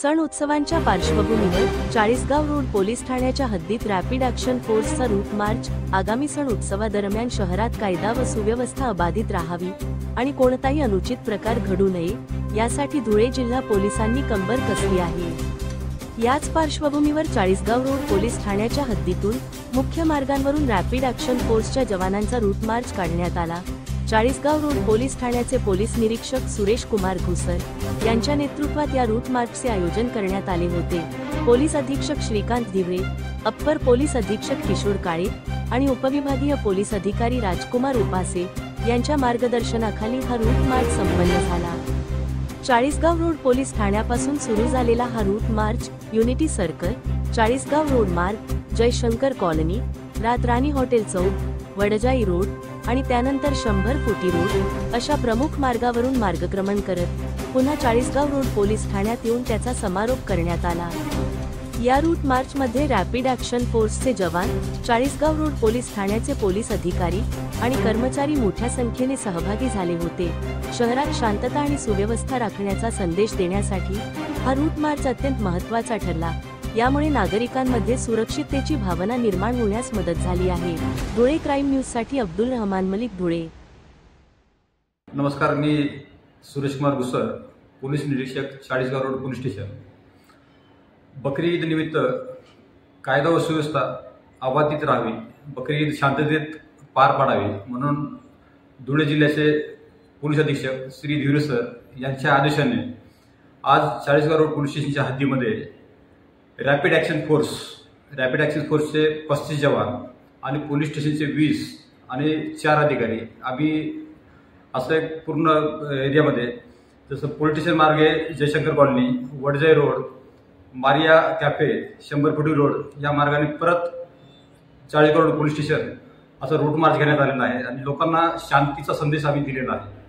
सण उत्सवांच्या पार्श्वभूमीवर चाळीसगाव रोड पोलीस ठाण्याच्या हद्दीत रॅपिड ॲक्शन फोर्सचा रूट मार्च आगामी सण उत्सवादरम्यान शहरात कायदा व सुव्यवस्था अबाधित राहावी आणि कोणताही अनुचित प्रकार घडू नये यासाठी धुळे जिल्हा पोलिसांनी कंबर कसली आहे। याच पार्श्वभूमीवर चाळीसगाव रोड पोलीस ठाण्याच्या हद्दीतून मुख्य मार्गांवरून रॅपिड ॲक्शन फोर्सच्या जवानांचा रूट मार्च काढण्यात आला। चाळीसगाव रोड पोलीस ठाण्याचे पोलीस निरीक्षक सुरेश कुमार घुसर यांच्या नेतृत्वात या रूट मार्चचे आयोजन करण्यात आले होते। पोलीस अधीक्षक श्रीकांत दिवरे, अप्पर पोलीस अधीक्षक किशोर काळे आणि उपविभागीय पोलीस अधिकारी राजकुमार उपासे यांच्या मार्गदर्शनाखाली हा रूट मार्च संपन्न झाला। चाळीसगाव रोड पोलीस ठाण्यापासून सुरू झालेला हा route march unity circle, Chalisgaon road मार्ग, Jaishankar colony, Raatrani hotel chowk, Wadjai road आणि त्यानंतर 100 फुटी रोड अशा प्रमुख मार्गावरून मार्गक्रमण करत पुन्हा चाळीसगाव रोड पोलीस ठाण्यात येऊन त्याचा समारोप करण्यात आला। या रूट मार्च मध्ये रॅपिड ॲक्शन फोर्सचे जवान, चाळीसगाव रोड पोलीस ठाण्याचे पोलीस अधिकारी आणि कर्मचारी मोठ्या संख्येने सहभागी झाले होते। शहरात शांतता आणि सुव्यवस्था राखण्याचा संदेश देण्यासाठी हा रूट मार्च अत्यंत महत्त्वाचा ठरला। यामुळे नागरिकांमध्ये सुरक्षिततेची भावना निर्माण होण्यास मदत झाली आहे। धुळे क्राईम न्यूज साठी अब्दुल रहमान मलिक, धुळे। नमस्कार, मी सुरेश कुमार घुसर, पोलीस निरीक्षक, चाळीसगाव रोड पोलीस स्टेशन। बकरी ईद निमित्त कायदा व सुव्यवस्था अबाधित राहावी, बकरी ईद शांततेत पार पाडावी म्हणून धुळे जिल्ह्याचे पोलीस अधीक्षक श्री दिवरे सर यांच्या आदेशाने आज चाळीसगाव रोड पोलीस स्टेशनच्या हद्दीमध्ये रॅपिड ॲक्शन फोर्सचे 35 जवान आणि पोलीस स्टेशनचे 20 आणि 4 अधिकारी आम्ही असं एक पूर्ण एरियामध्ये, जसं पोलीस स्टेशन मार्गे Jaishankar colony, Wadjai road, Maria cafe, 100 फुटी रोड या मार्गाने परत चाळीसगाव रोड पोलीस स्टेशन असं रूट मार्च घेण्यात आलेला आहे आणि लोकांना शांतीचा संदेश आम्ही दिलेला आहे।